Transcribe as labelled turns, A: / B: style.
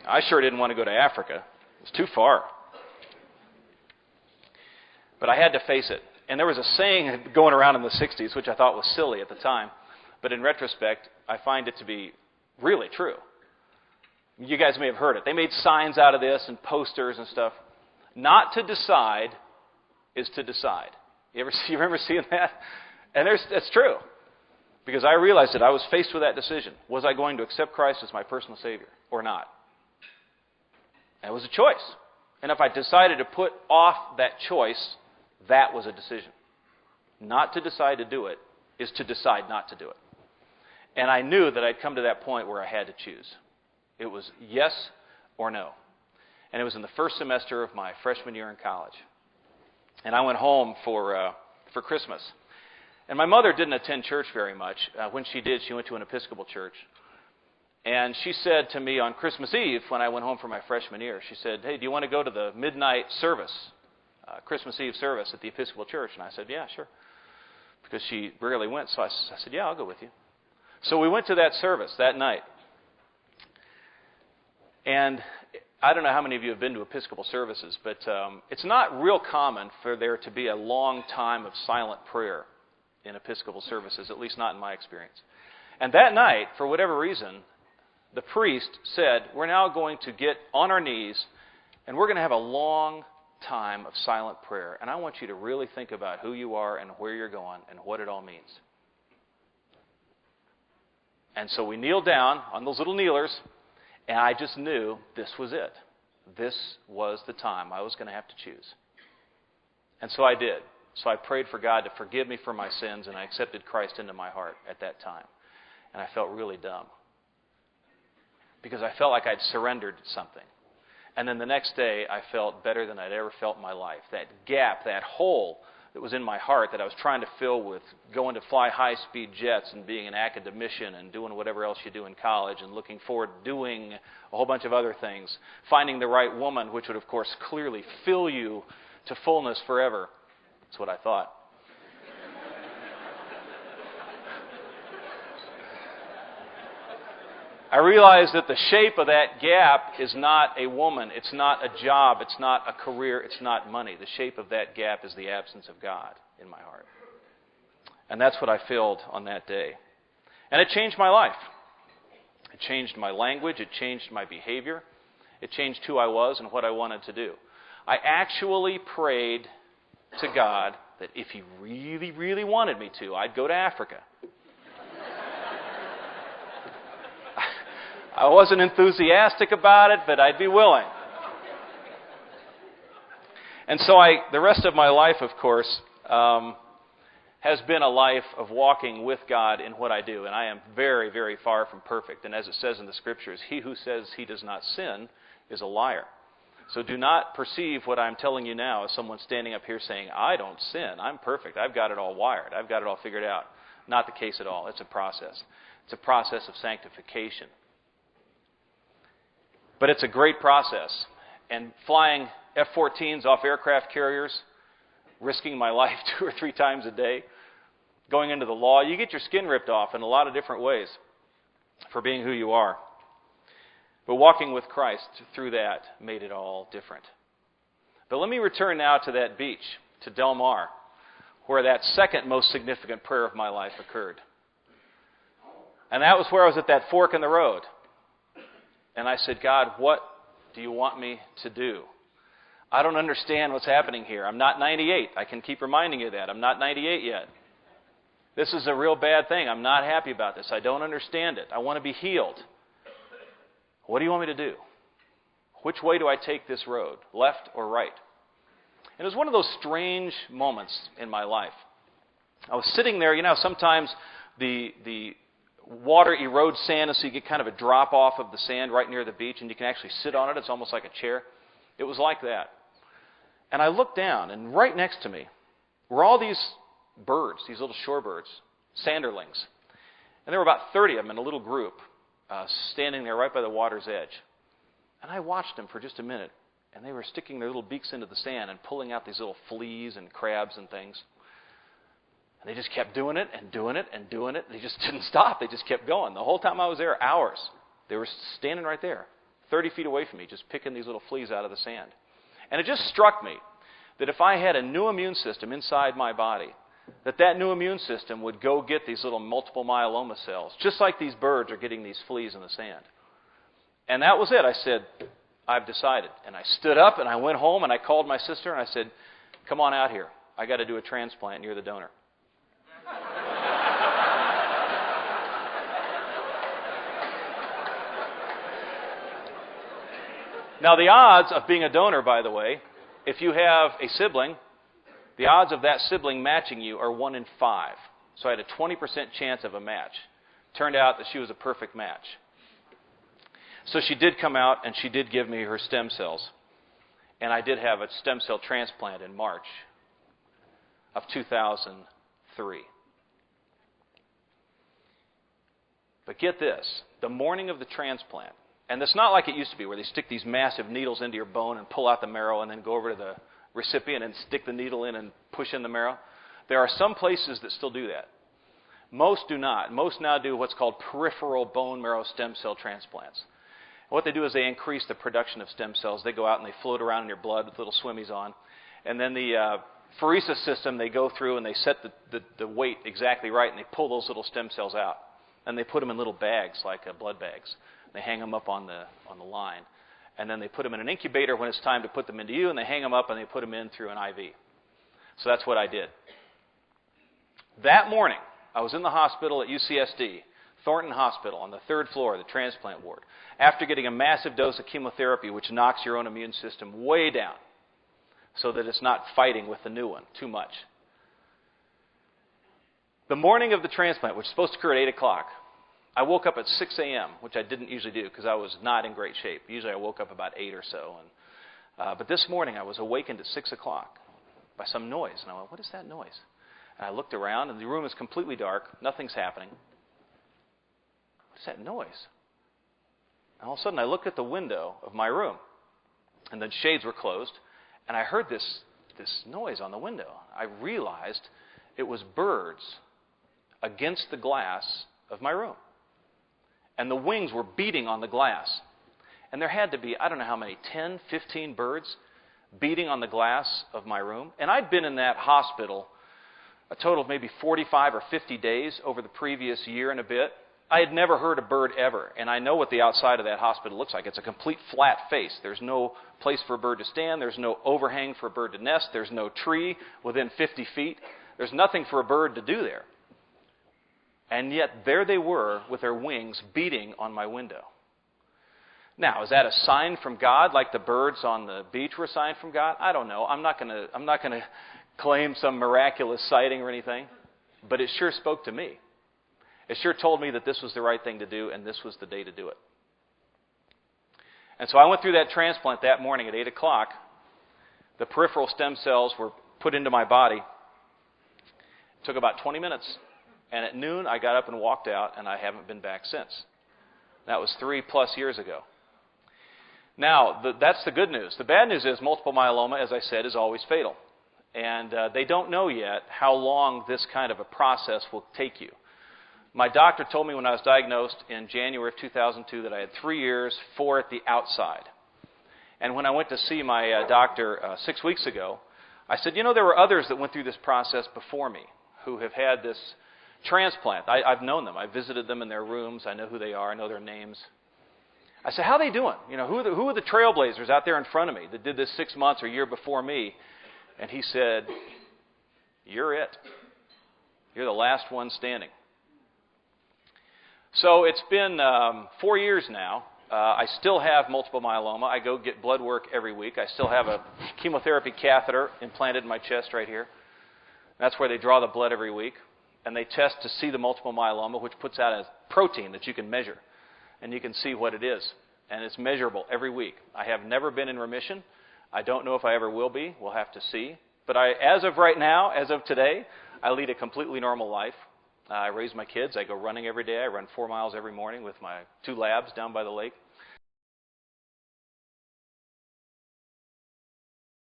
A: I sure didn't want to go to Africa. It was too far. But I had to face it. And there was a saying going around in the 60s, which I thought was silly at the time. But in retrospect, I find it to be really true. You guys may have heard it. They made signs out of this and posters and stuff. Not to decide is to decide. You remember seeing that? And that's true. Because I realized that I was faced with that decision. Was I going to accept Christ as my personal Savior or not? And it was a choice. And if I decided to put off that choice, that was a decision. Not to decide to do it is to decide not to do it. And I knew that I'd come to that point where I had to choose. It was yes or no. And it was in the first semester of my freshman year in college. And I went home for Christmas. And my mother didn't attend church very much. When she did, she went to an Episcopal church. And she said to me on Christmas Eve, when I went home for my freshman year, she said, "Hey, do you want to go to the midnight service, Christmas Eve service at the Episcopal church?" And I said, "Yeah, sure." Because she rarely went. So I said, "Yeah, I'll go with you." So we went to that service that night. And I don't know how many of you have been to Episcopal services, but it's not real common for there to be a long time of silent prayer in Episcopal services, at least not in my experience. And that night, for whatever reason, the priest said, "We're now going to get on our knees, and we're going to have a long time of silent prayer. And I want you to really think about who you are and where you're going and what it all means." And so we kneeled down on those little kneelers, and I just knew this was it. This was the time I was going to have to choose. And so I did. So I prayed for God to forgive me for my sins, and I accepted Christ into my heart at that time. And I felt really dumb. Because I felt like I'd surrendered something. And then the next day, I felt better than I'd ever felt in my life. That gap, that hole that was in my heart that I was trying to fill with going to fly high-speed jets and being an academician and doing whatever else you do in college and looking forward to doing a whole bunch of other things. Finding the right woman, which would, of course, clearly fill you to fullness forever. That's what I thought. I realized that the shape of that gap is not a woman, it's not a job, it's not a career, it's not money. The shape of that gap is the absence of God in my heart. And that's what I felt on that day. And it changed my life. It changed my language, it changed my behavior, it changed who I was and what I wanted to do. I actually prayed to God that if He really, really wanted me to, I'd go to Africa. I wasn't enthusiastic about it, but I'd be willing. And so the rest of my life, of course, has been a life of walking with God in what I do. And I am very, very far from perfect. And as it says in the Scriptures, he who says he does not sin is a liar. So do not perceive what I'm telling you now as someone standing up here saying, "I don't sin. I'm perfect. I've got it all wired. I've got it all figured out." Not the case at all. It's a process. It's a process of sanctification. But it's a great process. And flying F-14s off aircraft carriers, risking my life 2 or 3 times a day, going into the law, you get your skin ripped off in a lot of different ways for being who you are. But walking with Christ through that made it all different. But let me return now to that beach, to Del Mar, where that second most significant prayer of my life occurred. And that was where I was at that fork in the road. And I said, "God, what do you want me to do? I don't understand what's happening here. I'm not 98. I can keep reminding you that. I'm not 98 yet. This is a real bad thing. I'm not happy about this. I don't understand it. I want to be healed. What do you want me to do? Which way do I take this road, left or right?" And it was one of those strange moments in my life. I was sitting there. Sometimes the water erodes sand, and so you get kind of a drop off of the sand right near the beach, and you can actually sit on it. It's almost like a chair. It was like that. And I looked down, and right next to me were all these birds, these little shorebirds, sanderlings. And there were about 30 of them in a little group standing there right by the water's edge. And I watched them for just a minute, and they were sticking their little beaks into the sand and pulling out these little fleas and crabs and things. And they just kept doing it and doing it and doing it. They just didn't stop. They just kept going. The whole time I was there, hours, they were standing right there, 30 feet away from me, just picking these little fleas out of the sand. And it just struck me that if I had a new immune system inside my body, that new immune system would go get these little multiple myeloma cells, just like these birds are getting these fleas in the sand. And that was it. I said, I've decided. And I stood up and I went home and I called my sister and I said, come on out here. I got to do a transplant and you're the donor. Now, the odds of being a donor, by the way, if you have a sibling, the odds of that sibling matching you are 1 in 5. So I had a 20% chance of a match. Turned out that she was a perfect match. So she did come out and she did give me her stem cells. And I did have a stem cell transplant in March of 2003. But get this, the morning of the transplant, and it's not like it used to be where they stick these massive needles into your bone and pull out the marrow and then go over to the recipient and stick the needle in and push in the marrow. There are some places that still do that. Most do not. Most now do what's called peripheral bone marrow stem cell transplants. And what they do is they increase the production of stem cells. They go out and they float around in your blood with little swimmies on. And then the pheresis system, they go through and they set the weight exactly right and they pull those little stem cells out. And they put them in little bags like blood bags. They hang them up on the line. And then they put them in an incubator when it's time to put them into you, and they hang them up and they put them in through an IV. So that's what I did. That morning, I was in the hospital at UCSD, Thornton Hospital, on the 3rd floor of the transplant ward, after getting a massive dose of chemotherapy, which knocks your own immune system way down so that it's not fighting with the new one too much. The morning of the transplant, which was supposed to occur at 8 o'clock, I woke up at 6 a.m., which I didn't usually do because I was not in great shape. Usually I woke up about 8 or so. But this morning I was awakened at 6 o'clock by some noise. And I went, what is that noise? And I looked around, and the room is completely dark. Nothing's happening. What is that noise? And all of a sudden I looked at the window of my room, and the shades were closed, and I heard this noise on the window. I realized it was birds against the glass of my room. And the wings were beating on the glass. And there had to be, I don't know how many, 10, 15 birds beating on the glass of my room. And I'd been in that hospital a total of maybe 45 or 50 days over the previous year and a bit. I had never heard a bird ever. And I know what the outside of that hospital looks like. It's a complete flat face. There's no place for a bird to stand. There's no overhang for a bird to nest. There's no tree within 50 feet. There's nothing for a bird to do there. And yet there they were with their wings beating on my window. Now, is that a sign from God, like the birds on the beach were a sign from God? I don't know. I'm not going to claim some miraculous sighting or anything, but it sure spoke to me. It sure told me that this was the right thing to do, and this was the day to do it. And so I went through that transplant that morning at 8 o'clock. The peripheral stem cells were put into my body. It took about 20 minutes. And at noon, I got up and walked out, and I haven't been back since. That was 3+ years ago. Now, that's the good news. The bad news is multiple myeloma, as I said, is always fatal. And they don't know yet how long this kind of a process will take you. My doctor told me when I was diagnosed in January of 2002 that I had 3 years, 4 at the outside. And when I went to see my doctor 6 weeks ago, I said, there were others that went through this process before me who have had this transplant. I've known them. I visited them in their rooms. I know who they are. I know their names. I said, how are they doing? Who are the trailblazers out there in front of me that did this 6 months or a year before me? And he said, you're it. You're the last one standing. So it's been 4 years now. I still have multiple myeloma. I go get blood work every week. I still have a chemotherapy catheter implanted in my chest right here. That's where they draw the blood every week. And they test to see the multiple myeloma, which puts out a protein that you can measure. And you can see what it is. And it's measurable every week. I have never been in remission. I don't know if I ever will be. We'll have to see. But as of right now, as of today, I lead a completely normal life. I raise my kids. I go running every day. I run 4 miles every morning with my 2 labs down by the lake.